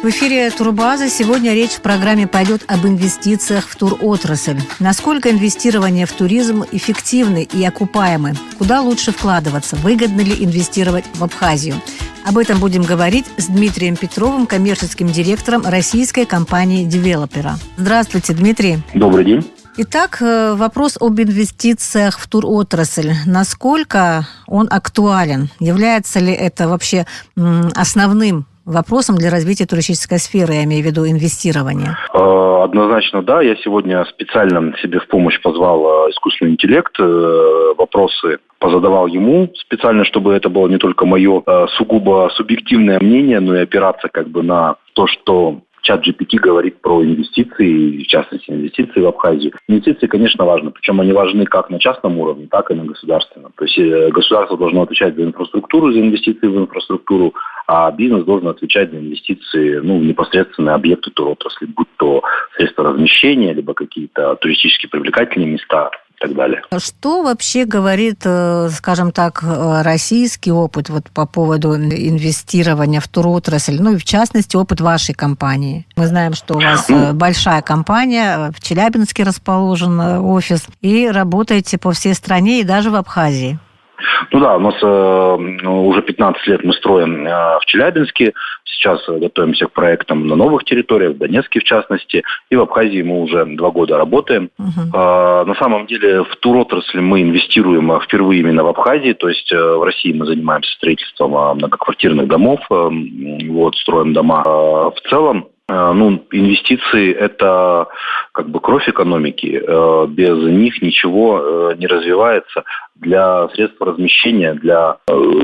В эфире Турбаза. Сегодня речь в программе пойдет об инвестициях в туротрасль. Насколько инвестирование в туризм эффективны и окупаемы? Куда лучше вкладываться? Выгодно ли инвестировать в Абхазию? Об этом будем говорить с Дмитрием Петровым, коммерческим директором российской компании «Девелопера». Здравствуйте, Дмитрий. Добрый день. Итак, вопрос об инвестициях в туротрасль. Насколько он актуален? Является ли это вообще основным вопросом для развития туристической сферы, я имею в виду инвестирование? Однозначно, да. Я сегодня специально себе в помощь позвал искусственный интеллект, вопросы позадавал ему специально, чтобы это было не только мое сугубо субъективное мнение, но и опираться на то, что ChatGPT говорит про инвестиции, в частности, инвестиции в Абхазию. Инвестиции, конечно, важны. Причем они важны как на частном уровне, так и на государственном. То есть государство должно отвечать за инфраструктуру, за инвестиции в инфраструктуру, а бизнес должен отвечать за инвестиции в непосредственные объекты туротрасли, будь то средства размещения, либо какие-то туристически привлекательные места и так далее. Что вообще говорит, скажем так, российский опыт по поводу инвестирования в туротрасль, и в частности опыт вашей компании? Мы знаем, что у вас большая компания, в Челябинске расположен офис, и работаете по всей стране и даже в Абхазии. У нас уже 15 лет мы строим в Челябинске. Сейчас готовимся к проектам на новых территориях, в Донецке в частности. И в Абхазии мы уже 2 года работаем. На самом деле в туротрасль мы инвестируем впервые именно в Абхазии. То есть в России мы занимаемся строительством многоквартирных домов, строим дома. В целом, инвестиции – это кровь экономики. Без них ничего не развивается. Для средств размещения, для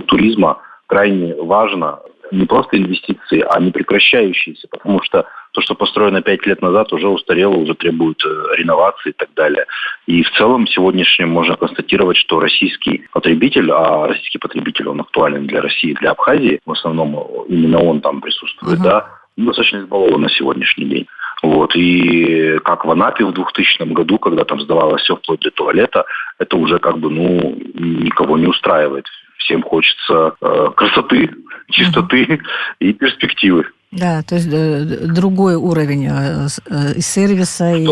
туризма крайне важно не просто инвестиции, а не прекращающиеся. Потому что то, что построено 5 лет назад, уже устарело, уже требует реновации и так далее. И в целом сегодняшнем можно констатировать, что российский потребитель, а российский потребитель, он актуален для России, для Абхазии, в основном именно он там присутствует, достаточно избалован на сегодняшний день. И как в Анапе в 2000 году, когда там сдавалось все вплоть до туалета, это уже никого не устраивает. Всем хочется красоты, чистоты и перспективы. Да, то есть другой уровень и сервиса, и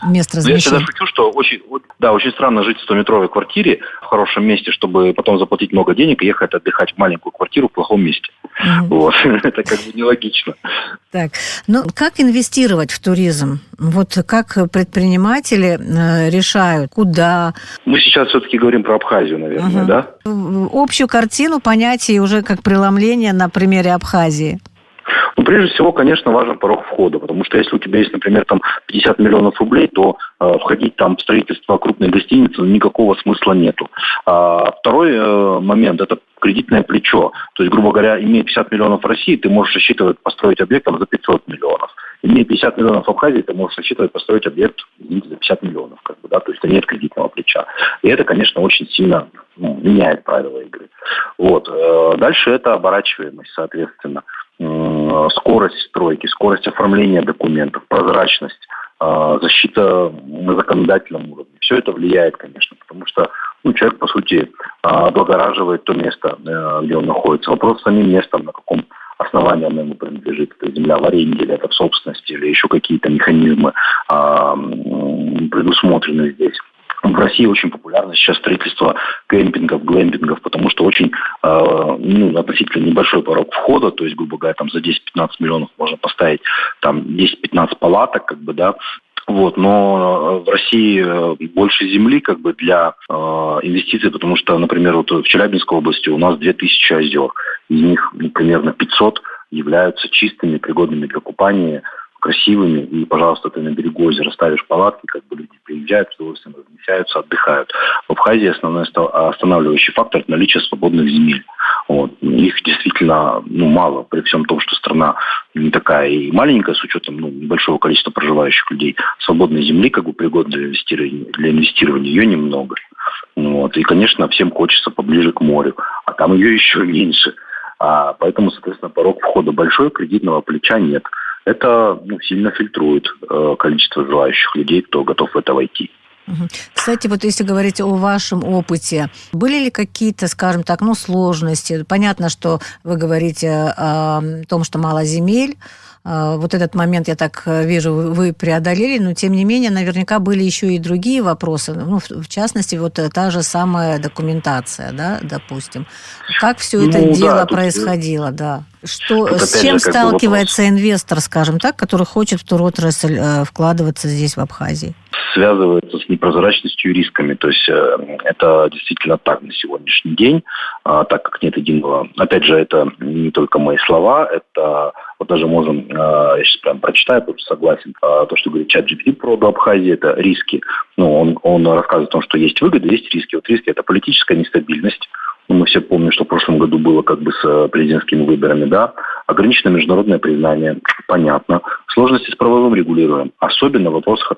мест размещения. Я всегда шучу, что очень странно жить в 100-метровой квартире в хорошем месте, чтобы потом заплатить много денег и ехать отдыхать в маленькую квартиру в плохом месте. Это нелогично. Так, как инвестировать в туризм? Как предприниматели решают, куда? Мы сейчас все-таки говорим про Абхазию, наверное, да? Общую картину понятий уже как преломление на примере Абхазии. Прежде всего, конечно, важен порог входа, потому что если у тебя есть, например, 50 миллионов рублей, то входить в строительство крупной гостиницы никакого смысла нету. Второй момент – это кредитное плечо. То есть, грубо говоря, имея 50 миллионов в России, ты можешь рассчитывать построить объект за 500 миллионов. Имея 50 миллионов в Абхазии, ты можешь рассчитывать построить объект за 50 миллионов. То есть, нет кредитного плеча. И это, конечно, очень сильно меняет правила игры. Дальше это оборачиваемость, соответственно. Скорость стройки, скорость оформления документов, прозрачность, защита на законодательном уровне. Все это влияет, конечно, потому что человек, по сути, облагораживает то место, где он находится. Вопрос с самим местом, на каком основании оно ему принадлежит. Это земля в аренде, или это в собственности, или еще какие-то механизмы предусмотрены здесь. В России очень популярно сейчас строительство кемпингов, глэмпингов, потому что очень относительно небольшой порог входа, то есть, грубо говоря, за 10-15 миллионов можно поставить 10-15 палаток, но в России больше земли для инвестиций, потому что, например, в Челябинской области у нас 2000 озер, из них примерно 500 являются чистыми, пригодными для купания, красивыми, и, пожалуйста, ты на берегу озера ставишь палатки, люди приезжают, с удовольствием размещаются, отдыхают. В Абхазии основной останавливающий фактор – это наличие свободных земель. Их действительно мало, при всем том, что страна не такая и маленькая, с учетом небольшого количества проживающих людей. Свободной земли, пригодной для инвестирования, ее немного. И, конечно, всем хочется поближе к морю, а там ее еще меньше. Поэтому, соответственно, порог входа большой, кредитного плеча нет. Это сильно фильтрует количество желающих людей, кто готов в это войти. Мгм. Кстати, вот если говорить о вашем опыте, были ли какие-то, скажем так, сложности? Понятно, что вы говорите о том, что мало земель. Вот этот момент, я так вижу, вы преодолели, но тем не менее, наверняка были еще и другие вопросы. В частности, вот та же самая документация, да, допустим. Как все это Да, дело тут происходило, да? тут С опять чем же как бы вопрос. сталкивается инвестор, скажем так, который хочет в туротрасль вкладываться здесь, в Абхазии? Связывается с непрозрачностью и рисками. То есть это действительно так на сегодняшний день, так как нет единого. Опять же, это не только мои слова, это вот даже можем, я сейчас прям прочитаю, потому что согласен, то, что говорит ChatGPT по поводу Абхазии, это риски. Он рассказывает о том, что есть выгоды, есть риски. Вот риски – это политическая нестабильность. Мы все помним, что в прошлом году было как бы с президентскими выборами, да. Ограниченное международное признание, понятно. Сложности с правовым регулированием, особенно в вопросах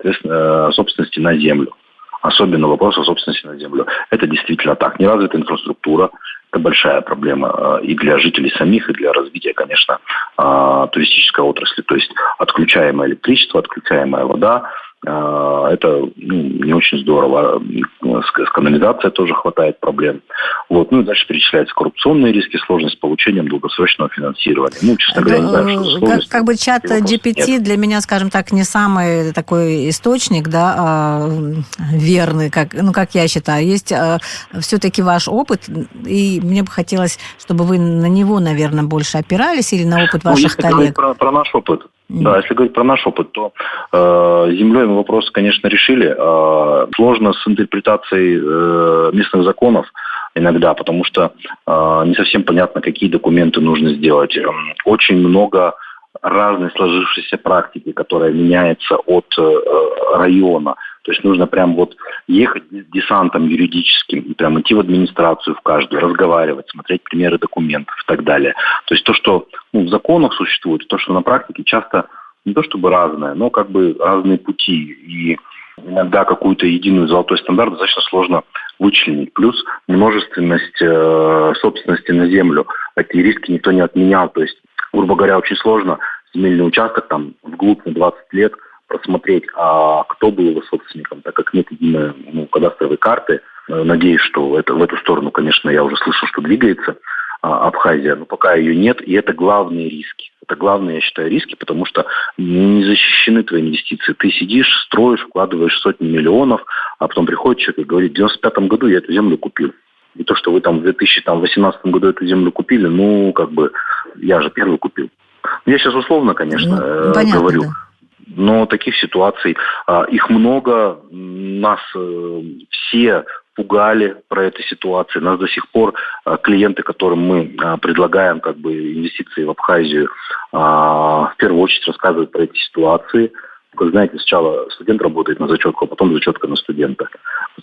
собственности на землю. Особенно в вопросах собственности на землю. Это действительно так. Неразвитая инфраструктура – это большая проблема и для жителей самих, и для развития, конечно, туристической отрасли. То есть отключаемое электричество, отключаемая вода – это не очень здорово. С канализацией тоже хватает проблем. И дальше перечисляются коррупционные риски, сложность с получением долгосрочного финансирования. Честно говоря, не знаю, что за сложность. Как бы чат GPT для меня, скажем так, не самый такой источник, да, верный, как я считаю. Есть все-таки ваш опыт, и мне бы хотелось, чтобы вы на него, наверное, больше опирались или на опыт ваших коллег. Если говорить про наш опыт, да, если говорить про наш опыт, то землей мы вопрос, конечно, решили. Сложно с интерпретацией местных законов иногда, потому что не совсем понятно, какие документы нужно сделать. Очень много разной сложившейся практики, которая меняется от района. То есть нужно прям ехать десантом юридическим и прям идти в администрацию в каждую, разговаривать, смотреть примеры документов и так далее. То есть то, что в законах существует, то, что на практике часто не то чтобы разное, но как бы разные пути. И иногда какую-то единую золотой стандарт достаточно сложно вычленить. Плюс множественность собственности на землю. Эти риски никто не отменял. То есть, грубо говоря, очень сложно земельный участок там вглубь на 20 лет просмотреть, а кто был его собственником, так как нет единой кадастровой карты. Надеюсь, что в эту сторону, конечно, я уже слышу, что двигается Абхазия, но пока ее нет, и это главные риски. Это главные, я считаю, риски, потому что не защищены твои инвестиции. Ты сидишь, строишь, вкладываешь сотни миллионов, а потом приходит человек и говорит: в 95 году я эту землю купил. И то, что вы там в 2018 году эту землю купили, я же первый купил. Я сейчас условно, конечно, понятно, говорю. Да. Но таких ситуаций, их много. Нас все пугали про эту ситуацию. Нас до сих пор клиенты, которым мы предлагаем инвестиции в Абхазию, в первую очередь рассказывают про эти ситуации. Как знаете, сначала студент работает на зачетку, а потом зачетка на студента.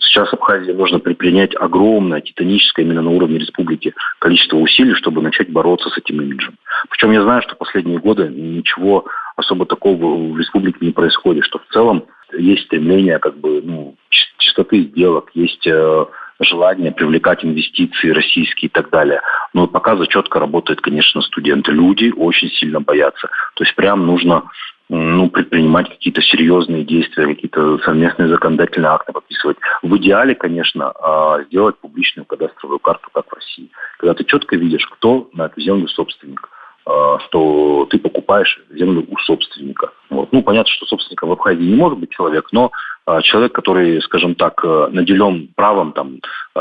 Сейчас Абхазии нужно предпринять огромное, титаническое именно на уровне республики количество усилий, чтобы начать бороться с этим имиджем. Причем я знаю, что последние годы ничего особо такого в республике не происходит, что в целом есть стремление чистоты сделок, есть желание привлекать инвестиции российские и так далее. Но пока зачетка работает, конечно, студенты. Люди очень сильно боятся. То есть прям нужно предпринимать какие-то серьезные действия, какие-то совместные законодательные акты подписывать. В идеале, конечно, сделать публичную кадастровую карту, как в России. Когда ты четко видишь, кто на эту землю собственник, что ты покупаешь землю у собственника. Понятно, что собственником в Абхазии не может быть человек, но человек, который, скажем так, наделен правом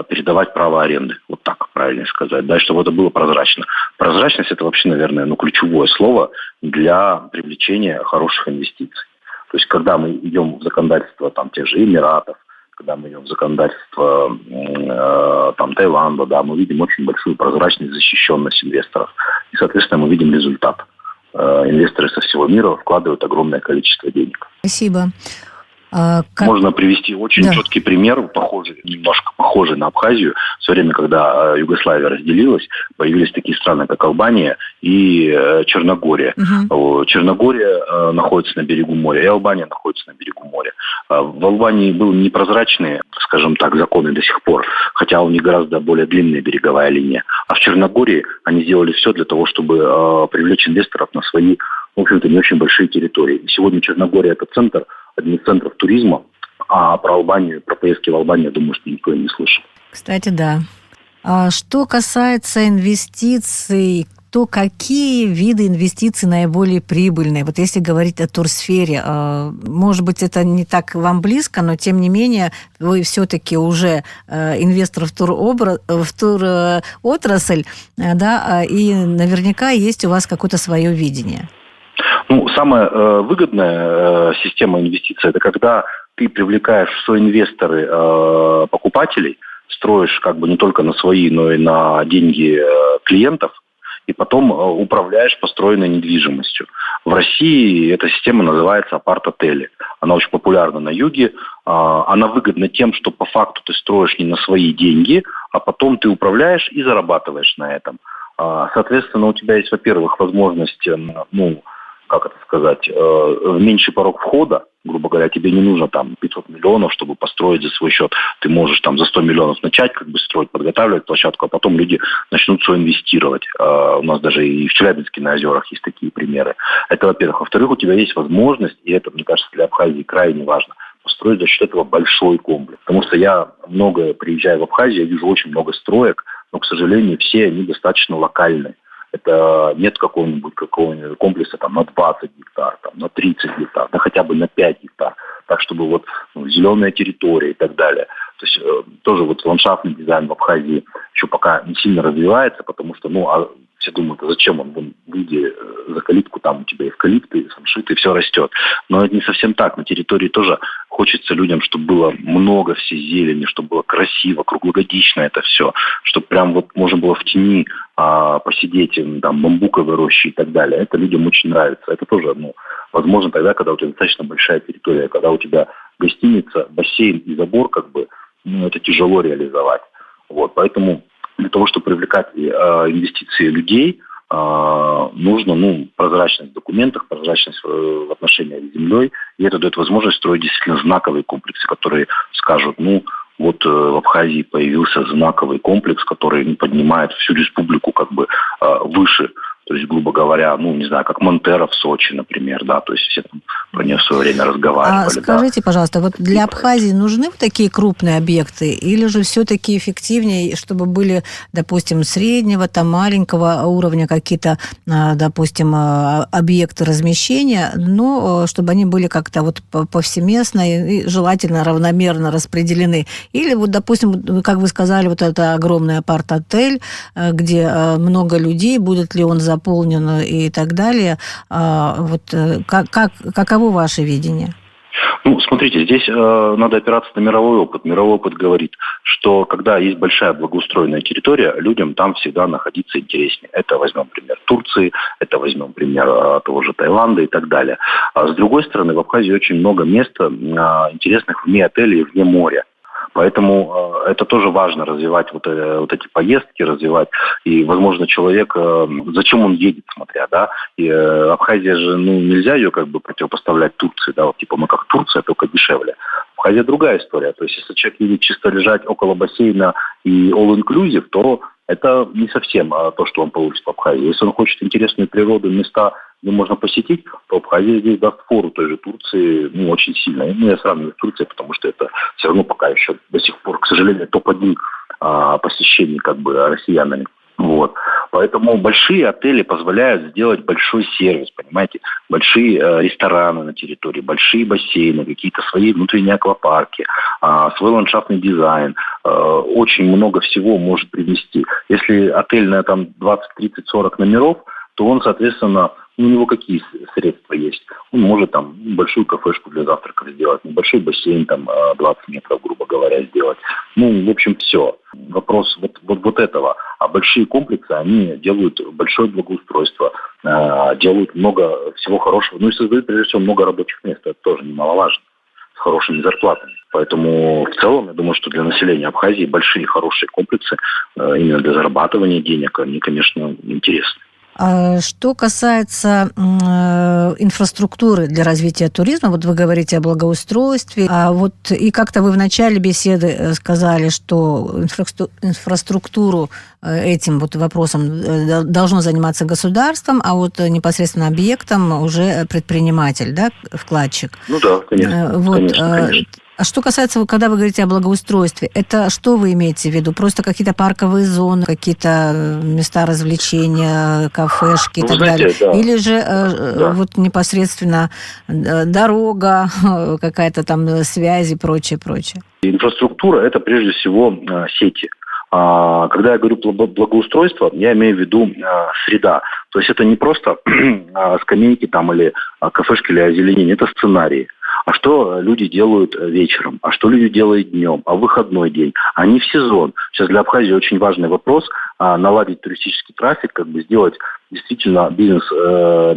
передавать право аренды. Вот так правильно сказать, да, чтобы это было прозрачно. Прозрачность – это вообще, наверное, ключевое слово для привлечения хороших инвестиций. То есть, когда мы идем в законодательство тех же Эмиратов, когда мы идем в законодательство Таиланда, да, мы видим очень большую прозрачность, защищенность инвесторов. И, соответственно, мы видим результат. Инвесторы со всего мира вкладывают огромное количество денег. Спасибо. Можно привести очень четкий пример, немножко похожий на Абхазию. В свое время, когда Югославия разделилась, появились такие страны, как Албания и Черногория. Угу. Черногория находится на берегу моря, и Албания находится на берегу моря. В Албании были непрозрачные, скажем так, законы до сих пор, хотя у них гораздо более длинная береговая линия. А в Черногории они сделали все для того, чтобы привлечь инвесторов на свои, в общем-то, не очень большие территории. Сегодня Черногория – это один из центров туризма А про Албанию, про поездки в Албанию, я думаю, что никто и не слышал. Кстати, да. А что касается инвестиций, то какие виды инвестиций наиболее прибыльные? Вот если говорить о турсфере, может быть, это не так вам близко, но тем не менее вы все-таки уже инвестор в туротрасль, да, и наверняка есть у вас какое-то свое видение. Ну, самая выгодная система инвестиций – это когда ты привлекаешь в соинвесторы покупателей, строишь как бы не только на свои, но и на деньги клиентов, и потом управляешь построенной недвижимостью. В России эта система называется апарт-отели. Она очень популярна на юге. Она выгодна тем, что по факту ты строишь не на свои деньги, а потом ты управляешь и зарабатываешь на этом. Соответственно, у тебя есть, во-первых, возможность, меньший порог входа. Грубо говоря, тебе не нужно там 500 миллионов, чтобы построить за свой счет. Ты можешь там за 100 миллионов начать как бы строить, подготавливать площадку, а потом люди начнут все инвестировать. У нас даже и в Челябинске на озерах есть такие примеры. Это, во-первых. Во-вторых, у тебя есть возможность, и это, мне кажется, для Абхазии крайне важно, построить за счет этого большой комплекс. Потому что я много приезжаю в Абхазию, я вижу очень много строек, но, к сожалению, все они достаточно локальные. Это нет какого-нибудь комплекса там, на 20 гектар, там, на 30 гектар, да хотя бы на 5 гектар. Так, чтобы зеленая территория и так далее. То есть тоже ландшафтный дизайн в Абхазии еще пока не сильно развивается, потому что, все думают, а зачем он, выйди за калитку, там у тебя эвкалипты, самшиты, все растет. Но это не совсем так. На территории тоже хочется людям, чтобы было много всей зелени, чтобы было красиво, круглогодично это все, чтобы прям можно было в тени посидеть, там, бамбуковой рощи и так далее. Это людям очень нравится. Это тоже, возможно тогда, когда у тебя достаточно большая территория, когда у тебя гостиница, бассейн и забор, это тяжело реализовать. Поэтому для того, чтобы привлекать инвестиции людей, нужно прозрачность в документах, прозрачность в отношениях с землей, и это дает возможность строить действительно знаковые комплексы, которые скажут, в Абхазии появился знаковый комплекс, который поднимает всю республику выше. То есть, грубо говоря, как Монтера в Сочи, например, да, то есть все там про нее в свое время разговаривали. Скажите, пожалуйста, для Абхазии нужны такие крупные объекты, или же все-таки эффективнее, чтобы были, допустим, среднего, маленького уровня какие-то, допустим, объекты размещения, но чтобы они были как-то повсеместно и желательно равномерно распределены? Или допустим, как вы сказали, это огромный апарт-отель, где много людей, будет ли он заполнен и так далее. Каково ваше видение? Смотрите, здесь надо опираться на мировой опыт. Мировой опыт говорит, что когда есть большая благоустроенная территория, людям там всегда находиться интереснее. Это возьмем пример Турции, это возьмем пример того же Таиланда и так далее. А с другой стороны, в Абхазии очень много мест интересных вне отелей и вне моря. Поэтому это тоже важно развивать эти поездки, развивать. И, возможно, человек, зачем он едет, смотря, да. И Абхазия же, нельзя ее противопоставлять Турции, да, мы как Турция, только дешевле. Абхазия другая история. То есть, если человек едет чисто лежать около бассейна и all-inclusive, то это не совсем то, что он получит в Абхазии. Если он хочет интересную природу, места, где можно посетить, то Абхазия здесь даст фору той же Турции очень сильно. Я сравниваю с Турцией, потому что это все равно пока еще до сих пор, к сожалению, топ-1 посещений россиянами. Поэтому большие отели позволяют сделать большой сервис, понимаете, большие рестораны на территории, большие бассейны, какие-то свои внутренние аквапарки, свой ландшафтный дизайн. Очень много всего может привнести. Если отель на 20, 30, 40 номеров, то он, соответственно, у него какие средства есть? Он может большую кафешку для завтрака сделать, небольшой бассейн 20 метров, грубо говоря, сделать. В общем, все. Вопрос этого. А большие комплексы, они делают большое благоустройство, делают много всего хорошего, и создают, прежде всего, много рабочих мест. Это тоже немаловажно, с хорошими зарплатами. Поэтому в целом, я думаю, что для населения Абхазии большие хорошие комплексы именно для зарабатывания денег, они, конечно, интересны. Что касается инфраструктуры для развития туризма, вы говорите о благоустройстве, и как-то вы в начале беседы сказали, что инфраструктуру этим вопросом должно заниматься государством, а непосредственно объектом уже предприниматель, да, вкладчик. Да, конечно. А что касается, когда вы говорите о благоустройстве, это что вы имеете в виду? Просто какие-то парковые зоны, какие-то места развлечения, кафешки и так далее? Да. Или же вот непосредственно дорога, какая-то там связь и прочее? Инфраструктура – это прежде всего сети. Когда я говорю благоустройство, я имею в виду среда. То есть это не просто скамейки там или кафешки или озеленение, это сценарии. А что люди делают вечером? А что люди делают днем? А в выходной день? А не в сезон? Сейчас для Абхазии очень важный вопрос наладить туристический трафик, сделать действительно бизнес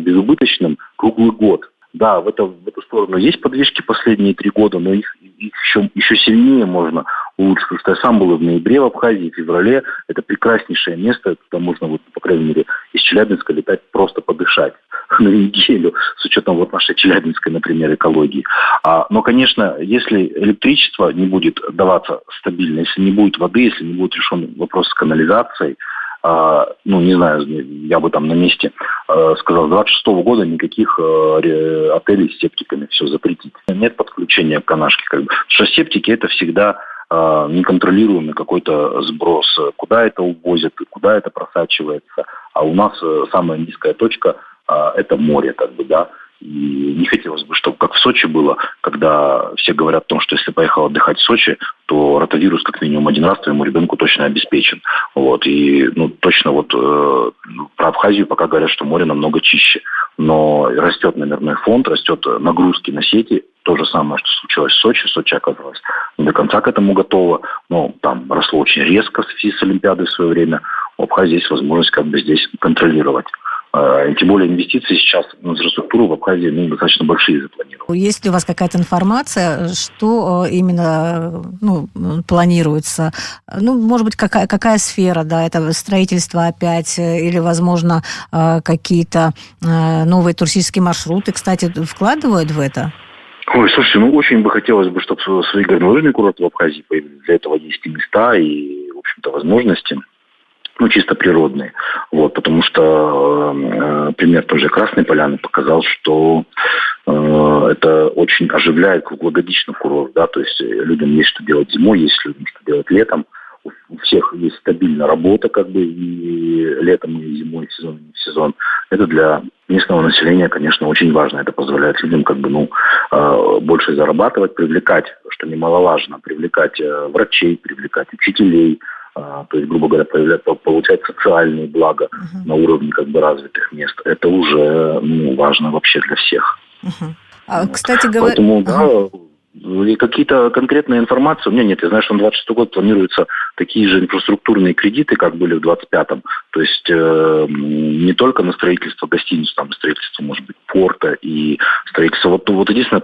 безубыточным круглый год. Да, в эту сторону есть подвижки последние 3 года, но их еще сильнее можно улучшить. Потому что я сам был в ноябре в Абхазии, в феврале. Это прекраснейшее место, куда можно, по крайней мере, из Челябинска летать просто подышать на неделю, с учетом нашей челябинской, например, экологии. Но, конечно, если электричество не будет даваться стабильно, если не будет воды, если не будет решен вопрос с канализацией, не знаю, я бы там на месте сказал, с 26 года никаких отелей с септиками, все запретить. Нет подключения к канашке. Потому что септики – это всегда неконтролируемый какой-то сброс. Куда это увозят, куда это просачивается. А у нас самая низкая точка это море, да. И не хотелось бы, чтобы как в Сочи было, когда все говорят о том, что если поехал отдыхать в Сочи, то ротавирус как минимум 1 раз твоему ребенку точно обеспечен. И точно про Абхазию пока говорят, что море намного чище. Но растет номерной фонд, растет нагрузки на сети. То же самое, что случилось в Сочи. Сочи оказалось не до конца к этому готово. Но там росло очень резко в связи с Олимпиадой в свое время. У Абхазии есть возможность здесь контролировать. Тем более инвестиции сейчас в инфраструктуру в Абхазии достаточно большие запланированы. Есть ли у вас какая-то информация, что именно планируется? Может быть, какая сфера, да, это строительство опять, или, возможно, какие-то новые туристические маршруты, кстати, вкладывают в это? Ой, слушайте, очень бы хотелось, чтобы свои горнолыжные курорты в Абхазии появились. Для этого есть и места, и, в общем-то, возможности. Чисто природные. Потому что пример той же Красной Поляны показал, что это очень оживляет круглогодично курорт. Да? То есть людям есть что делать зимой, есть людям что делать летом. У всех есть стабильная работа, и летом, и зимой, и в сезон, и в сезон. Это для местного населения, конечно, очень важно. Это позволяет людям больше зарабатывать, привлекать, что немаловажно, привлекать врачей, привлекать учителей. То есть, грубо говоря, получать социальные блага на уровне развитых мест. Это уже важно вообще для всех. Кстати говоря... Поэтому, и какие-то конкретные информации у меня нет. Я знаю, что на 26 год планируются такие же инфраструктурные кредиты, как были в 25-м. То есть не только на строительство гостиниц, там строительство, может быть, порта и строительство. Единственное,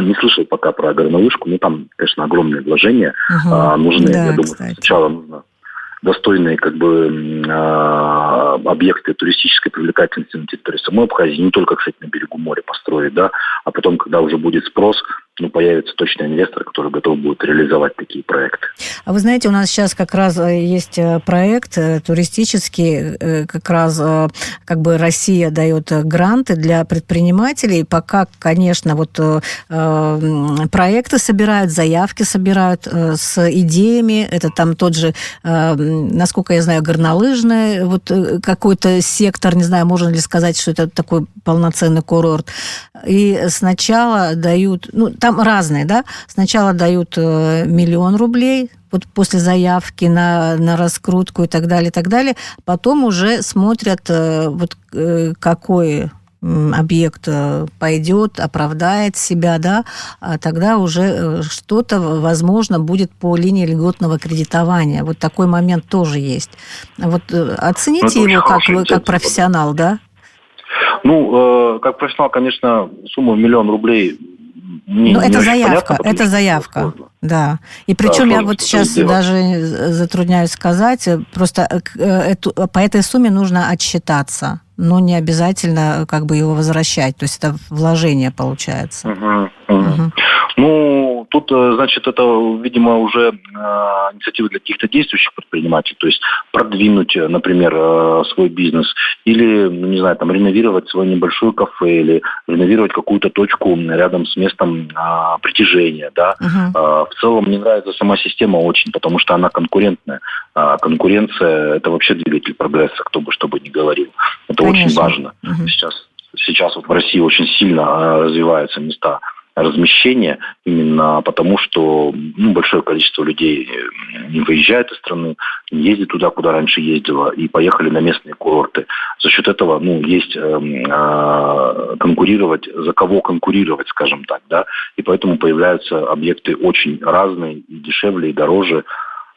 не слышал пока про горнолыжку, там, конечно, огромные вложения нужны. Да, я думаю, кстати. сначала нужно достойные объекты туристической привлекательности на территории самой Абхазии, не только, кстати, на берегу моря построить, да, а потом, когда уже будет спрос, появится точно инвестор, который готов будет реализовать такие проекты. А вы знаете, у нас сейчас как раз есть проект туристический, как раз Россия дает гранты для предпринимателей. Пока, конечно, проекты собирают, заявки собирают с идеями. Это там тот же, насколько я знаю, горнолыжный, какой-то сектор, не знаю, можно ли сказать, что это такой полноценный курорт. И сначала дают, там разные, да, сначала дают 1 миллион рублей, после заявки на раскрутку и так далее, потом уже смотрят, какой объект пойдет, оправдает себя, да, а тогда уже что-то, возможно, будет по линии льготного кредитования. Такой момент тоже есть. Оцените его как профессионал, да? Как профессионал, конечно, сумма в 1 миллион рублей это заявка, да. И причем я сейчас даже затрудняюсь сказать, просто по этой сумме нужно отсчитаться, но не обязательно его возвращать, то есть это вложение получается. Тут, значит, это, видимо, уже инициатива для каких-то действующих предпринимателей, то есть продвинуть, например, свой бизнес или, ну, не знаю, там, реновировать свое небольшое кафе или реновировать какую-то точку рядом с местом притяжения, да. В целом мне нравится сама система очень, потому что она конкурентная. Конкуренция – это вообще двигатель прогресса, кто бы что бы ни говорил. Это Конечно. очень важно. Сейчас вот в России очень сильно развиваются места размещения, именно потому, что большое количество людей не выезжает из страны, не ездит туда, куда раньше ездило, и поехали на местные курорты. За счет этого есть конкурировать, за кого конкурировать, скажем так, да, и поэтому появляются объекты очень разные, и дешевле, и дороже.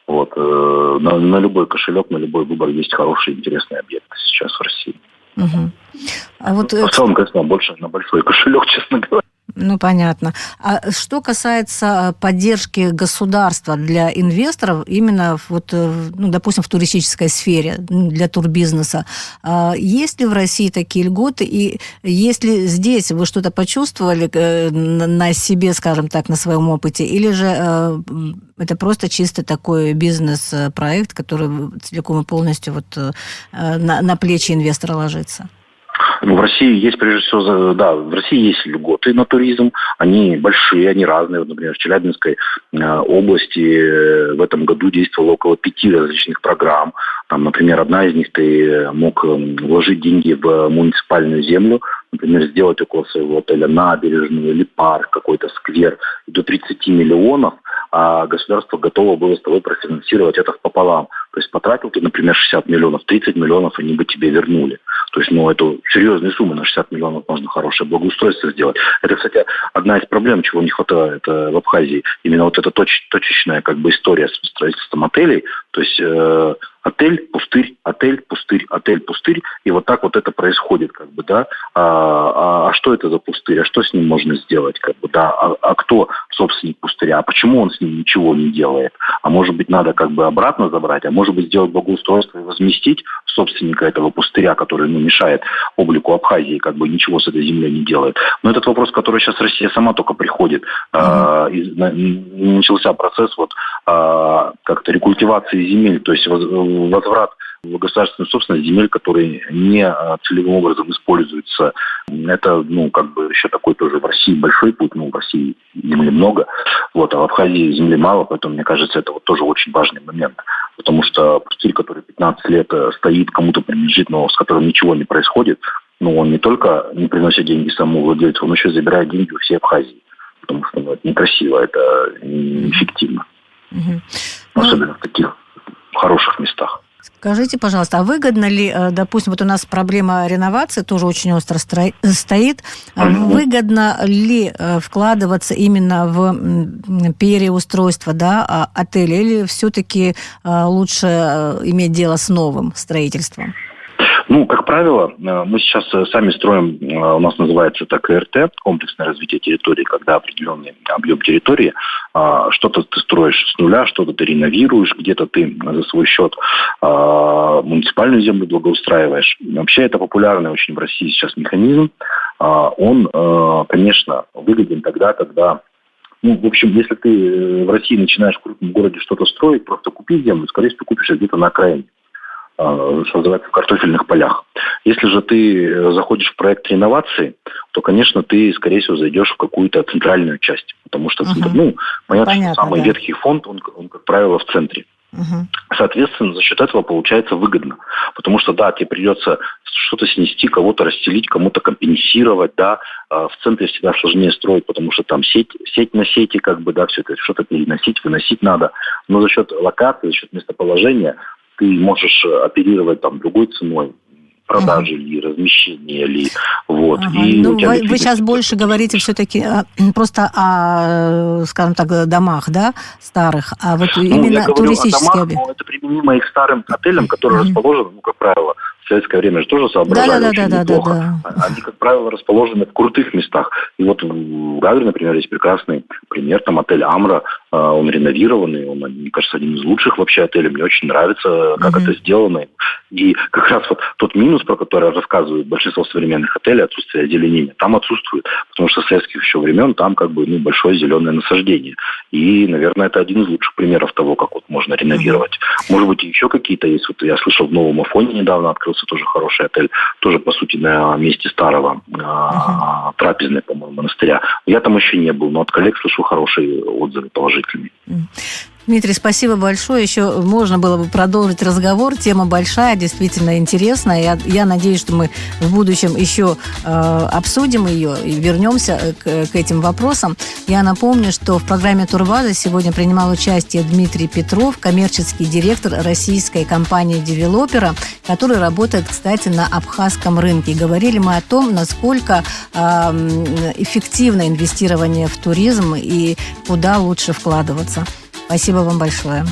Вот. На любой кошелек, на любой выбор есть хорошие, интересные объекты сейчас в России. А вот, в целом, конечно, больше на большой кошелек, честно говоря. Ну, понятно. А что касается поддержки государства для инвесторов, именно вот, ну, допустим, в туристической сфере, для турбизнеса, есть ли в России такие льготы? И если здесь вы что-то почувствовали на себе, скажем так, на своем опыте, или же это просто чисто такой бизнес-проект, который целиком и полностью вот на плечи инвестора ложится? В России есть, прежде всего, да, в России есть льготы на туризм, они большие, они разные. Вот, например, в Челябинской области в этом году действовало около 5 различных программ. Там, например, одна из них, ты мог вложить деньги в муниципальную землю, например, сделать около своего отеля набережную или парк, какой-то сквер, до 30 миллионов, а государство готово было с тобой профинансировать это пополам. То есть потратил ты, например, 60 миллионов, 30 миллионов они бы тебе вернули. То есть, это серьезные суммы, на 60 миллионов можно хорошее благоустройство сделать. Это, кстати, одна из проблем, чего не хватает в Абхазии. Именно вот эта точечная история с строительством отелей. То есть отель, пустырь, отель, пустырь, отель, пустырь. И вот так вот это происходит, да. А что это за пустырь? А что с ним можно сделать, да? А кто собственник пустыря? А почему он с ним ничего не делает? А может быть, надо обратно забрать? А может быть, сделать благоустройство и возместить собственника этого пустыря, который мешает облику Абхазии, ничего с этой землей не делает. Но этот вопрос, который сейчас Россия сама только приходит, начался процесс как-то рекультивации земель, то есть возврат в государственную собственность земель, которые не целевым образом используются. Это, еще такой тоже в России большой путь, в России земли много, а в Абхазии земли мало, поэтому, мне кажется, это тоже очень важный момент. Потому что пустырь, который 15 лет стоит, кому-то принадлежит, но с которым ничего не происходит, он не только не приносит деньги самому владельцу, он еще забирает деньги у всей Абхазии. Потому что это некрасиво, это неэффективно. Особенно в таких хороших местах. Скажите, пожалуйста, а выгодно ли, допустим, у нас проблема реновации тоже очень остро стоит, выгодно ли вкладываться именно в переустройство, отеля, или все-таки лучше иметь дело с новым строительством? Как правило, мы сейчас сами строим, у нас называется это КРТ, комплексное развитие территории, когда определенный объем территории, что-то ты строишь с нуля, что-то ты реновируешь, где-то ты за свой счет муниципальную землю благоустраиваешь. Вообще это популярный очень в России сейчас механизм. Он, конечно, выгоден тогда, когда... если ты в России начинаешь в крупном городе что-то строить, просто купи землю, скорее всего, купишь где-то на окраине, что называется, в картофельных полях. Если же ты заходишь в проект реновации, то, конечно, ты, скорее всего, зайдешь в какую-то центральную часть. Потому что, понятно, что самый ветхий фонд, он, как правило, в центре. Соответственно, за счет этого получается выгодно. Потому что, тебе придется что-то снести, кого-то расстелить, кому-то компенсировать, в центре всегда сложнее строить, потому что там сеть на сети, все это что-то переносить, выносить надо. Но за счет локации, за счет местоположения ты можешь оперировать другой ценой продажи или размещения, или И вы сейчас больше говорите все-таки просто о, скажем так, домах, старых, а именно туристические объекты. Это применимо и к старым отелям, которые расположены, как правило, в советское время же тоже соображали очень неплохо. Да. Они, как правило, расположены в крутых местах. И вот в Гагре, например, есть прекрасный пример, там отель «Амра», он реновированный, он, мне кажется, один из лучших вообще отелей. Мне очень нравится, как это сделано. И как раз вот тот минус, про который рассказывают большинство современных отелей, отсутствие озеленения, там отсутствует. Потому что с советских еще времен там как бы большое зеленое насаждение. И, наверное, это один из лучших примеров того, как вот можно реновировать. Может быть, еще какие-то есть. Вот я слышал, в Новом Афоне недавно открылся тоже хороший отель. Тоже, по сути, на месте старого трапезной, по-моему, монастыря. Я там еще не был, но от коллег слышу хорошие отзывы, положительные. Дмитрий, спасибо большое. Еще можно было бы продолжить разговор. Тема большая, действительно интересная. Я надеюсь, что мы в будущем еще обсудим ее и вернемся к этим вопросам. Я напомню, что в программе «Турбаза» сегодня принимал участие Дмитрий Петров, коммерческий директор российской компании «Девелопера», который работает, кстати, на абхазском рынке. И говорили мы о том, насколько эффективно инвестирование в туризм и куда лучше вкладываться. Спасибо вам большое.